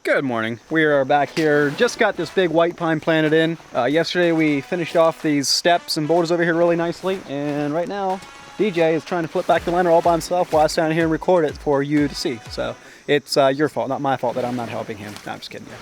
Good morning. We are back here. Just got this big white pine planted in. Yesterday we finished off these steps and boulders over here really nicely. And right now, DJ is trying to flip back the liner all by himself while I stand here and record it for you to see. So it's your fault, not my fault that I'm not helping him. No, I'm just kidding you.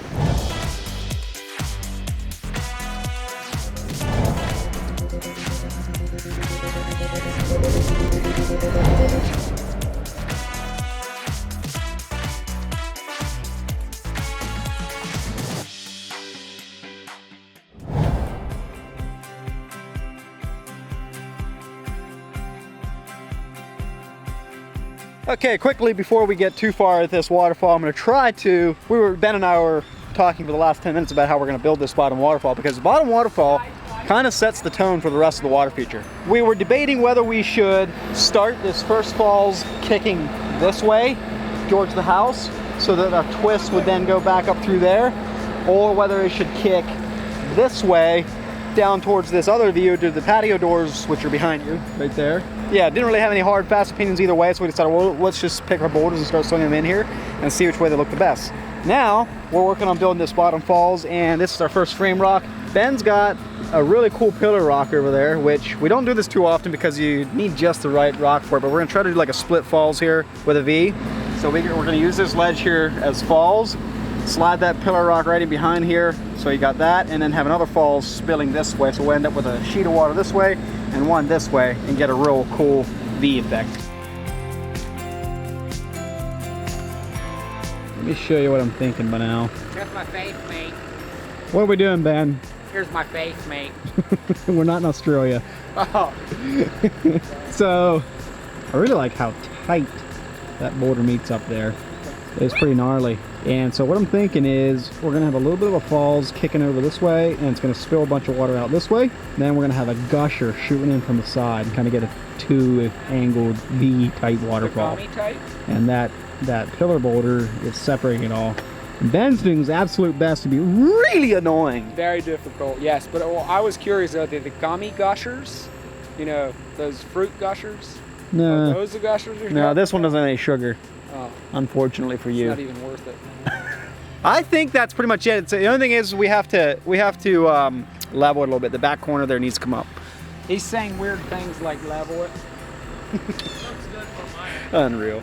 Okay, quickly before we get too far at this waterfall, I'm going to try to, Ben and I were talking for the last 10 minutes about how we're going to build this bottom waterfall, because the bottom waterfall kind of sets the tone for the rest of the water feature. We were debating whether we should start this first falls kicking this way towards the house so that our twist would then go back up through there, or whether it should kick this way down towards this other view to the patio doors, which are behind you right there. Yeah, didn't really have any hard, fast opinions either way, so we decided, well, let's just pick our boulders and start swinging them in here and see which way they look the best. Now, we're working on building this bottom falls, and this is our first frame rock. Ben's got a really cool pillar rock over there, which we don't do this too often because you need just the right rock for it, but we're gonna try to do like a split falls here with a V. So we're gonna use this ledge here as falls, slide that pillar rock right in behind here, so you got that, and then have another falls spilling this way, so we'll end up with a sheet of water this way and one this way and get a real cool V effect. Let me show you what I'm thinking by now. Here's my face, mate. What are we doing, Ben? Here's my face, mate. We're not in Australia. Oh. So, I really like how tight that boulder meets up there. It's pretty gnarly. And so what I'm thinking is we're gonna have a little bit of a falls kicking over this way, and it's gonna spill a bunch of water out this way. And then we're gonna have a gusher shooting in from the side and kind of get a two-angled V-type waterfall. Type? And that pillar boulder is separating it all. And Ben's doing his absolute best to be really annoying. Very difficult, yes. But I was curious, are they the gummy gushers? You know, those fruit gushers? No. Are those the gushers? No, this one doesn't have any sugar. Oh. Unfortunately for you. It's not even worth it. I think that's pretty much it. The only thing is we have to level it a little bit. The back corner there needs to come up. He's saying weird things like level it. Unreal.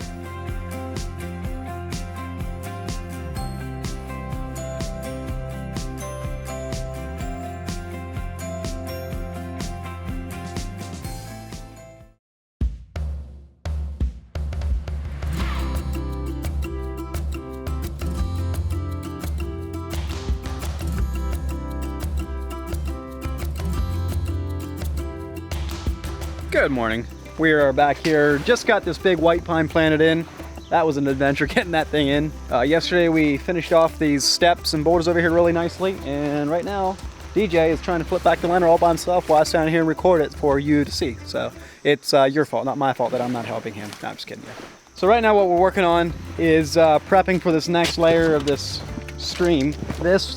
Good morning. We are back here. Just got this big white pine planted in. That was an adventure getting that thing in. Yesterday we finished off these steps and boulders over here really nicely, and right now DJ is trying to flip back the liner all by himself while I stand here and record it for you to see. So it's your fault, not my fault that I'm not helping him. No, I'm just kidding you. So right now what we're working on is prepping for this next layer of this stream.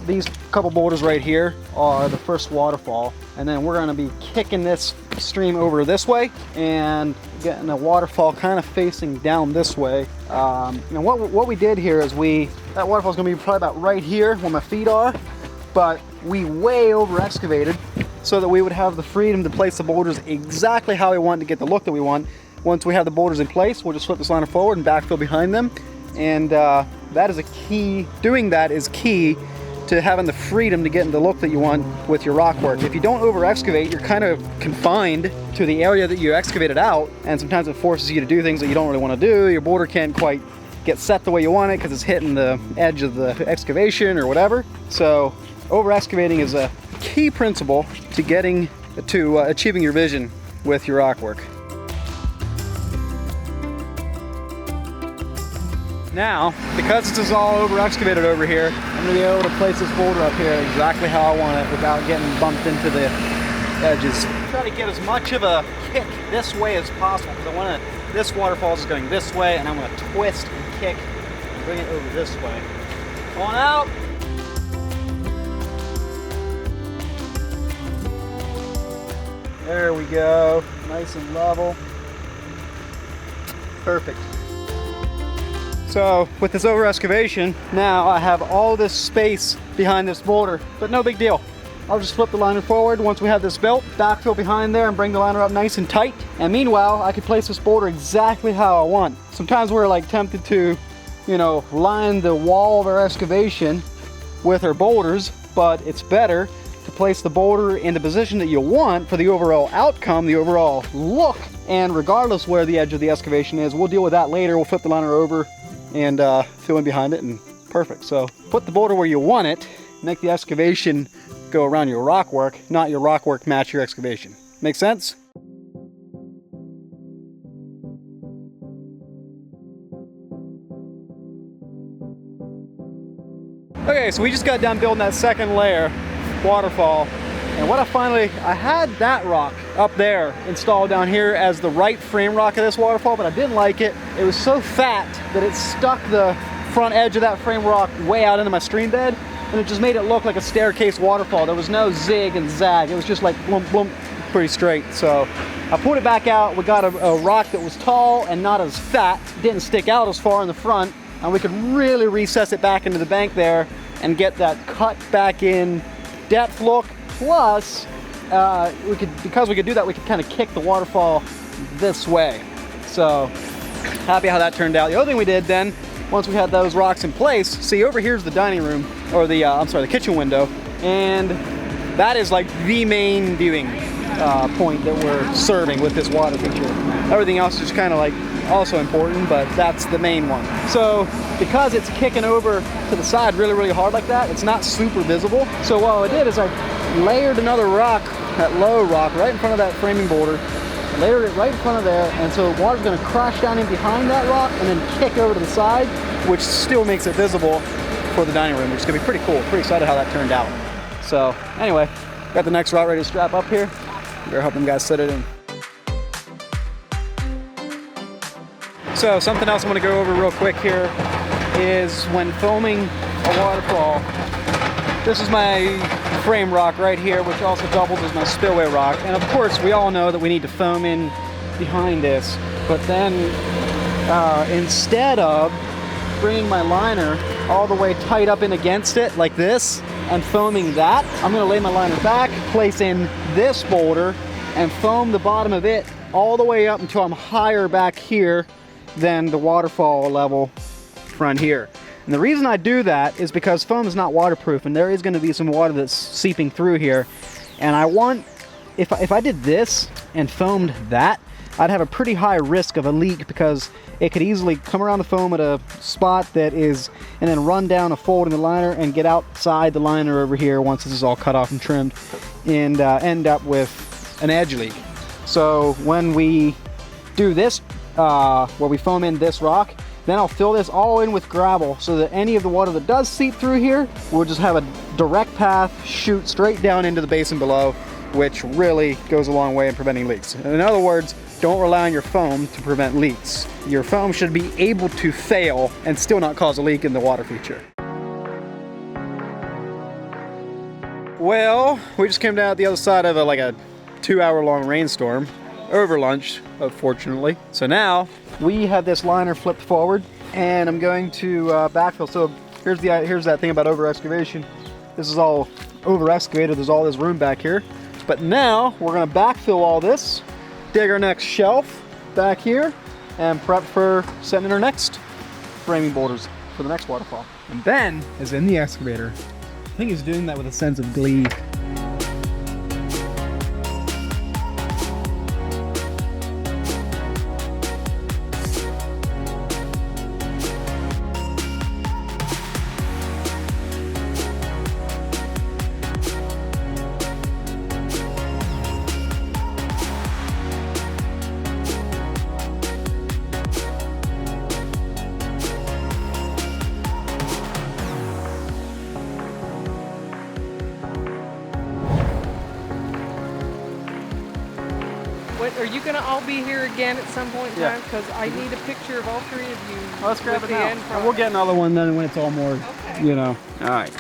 These couple boulders right here are the first waterfall, and then we're going to be kicking this stream over this way and getting a waterfall kind of facing down this way. And what we did here is that waterfall is going to be probably about right here where my feet are, but we way over excavated so that we would have the freedom to place the boulders exactly how we want to get the look that we want. Once we have the boulders in place, we'll just flip this liner forward and backfill behind them, and that is a key. Doing that is key to having the freedom to get in the look that you want with your rock work. If you don't over excavate, you're kind of confined to the area that you excavated out, and sometimes it forces you to do things that you don't really want to do. Your boulder can't quite get set the way you want it because it's hitting the edge of the excavation or whatever. So over excavating is a key principle to achieving your vision with your rock work. Now, because this is all over excavated over here, I'm going to be able to place this boulder up here exactly how I want it without getting bumped into the edges. Try to get as much of a kick this way as possible, because this waterfall is going this way, and I'm going to twist and kick and bring it over this way. On out! There we go, nice and level. Perfect. So with this over excavation, now I have all this space behind this boulder, but no big deal. I'll just flip the liner forward once we have this built, backfill behind there and bring the liner up nice and tight. And meanwhile, I can place this boulder exactly how I want. Sometimes we're like tempted to, you know, line the wall of our excavation with our boulders, but it's better to place the boulder in the position that you want for the overall outcome, the overall look. And regardless where the edge of the excavation is, we'll deal with that later. We'll flip the liner over and fill in behind it, and perfect. So put the boulder where you want it, make the excavation go around your rock work, not your rock work match your excavation. Make sense? Okay, so we just got done building that second layer, Waterfall. And what I had that rock up there installed down here as the right frame rock of this waterfall, but I didn't like it. It was so fat that it stuck the front edge of that frame rock way out into my stream bed, and it just made it look like a staircase waterfall. There was no zig and zag. It was just like blump, blump, pretty straight. So I pulled it back out. We got a rock that was tall and not as fat, didn't stick out as far in the front, and we could really recess it back into the bank there and get that cut back in depth look. Plus, because we could do that, we could kind of kick the waterfall this way. So, happy how that turned out. The other thing we did then, once we had those rocks in place, see over here's the dining room, or the, the kitchen window, and that is like the main viewing point that we're serving with this water feature. Everything else is just kind of like also important, but that's the main one. So because it's kicking over to the side really, really hard like that, it's not super visible. So what I did is I layered another rock, that low rock, right in front of that framing boulder, layered it right in front of there, and so the water's gonna crash down in behind that rock and then kick over to the side, which still makes it visible for the dining room, which is gonna be pretty cool. Pretty excited how that turned out. So anyway, got the next rock ready to strap up here. We're helping guys set it in. So something else I'm gonna go over real quick here is when foaming a waterfall, this is my frame rock right here, which also doubles as my spillway rock. And of course, we all know that we need to foam in behind this, but then instead of bringing my liner all the way tight up in against it like this and foaming that, I'm gonna lay my liner back, place in this boulder, and foam the bottom of it all the way up until I'm higher back here than the waterfall level front here. And the reason I do that is because foam is not waterproof, and there is going to be some water that's seeping through here. And I want, if I did this and foamed that, I'd have a pretty high risk of a leak, because it could easily come around the foam at a spot that is, and then run down a fold in the liner and get outside the liner over here once this is all cut off and trimmed, and end up with an edge leak. So when we do this, where we foam in this rock, then I'll fill this all in with gravel so that any of the water that does seep through here will just have a direct path, shoot straight down into the basin below, which really goes a long way in preventing leaks. In other words, don't rely on your foam to prevent leaks. Your foam should be able to fail and still not cause a leak in the water feature. Well, we just came down the other side of like a 2-hour-long rainstorm. Over lunch, unfortunately. So now we have this liner flipped forward, and I'm going to backfill. So here's that thing about over excavation. This is all over excavated. There's all this room back here. But now we're going to backfill all this, dig our next shelf back here, and prep for setting in our next framing boulders for the next waterfall. And Ben is in the excavator. I think he's doing that with a sense of glee. Are you going to all be here again at some point in Yeah. time? Because I need a picture of all three of you. Let's grab it with the now. end And we'll get another one then when it's all more, Okay. you know. All right.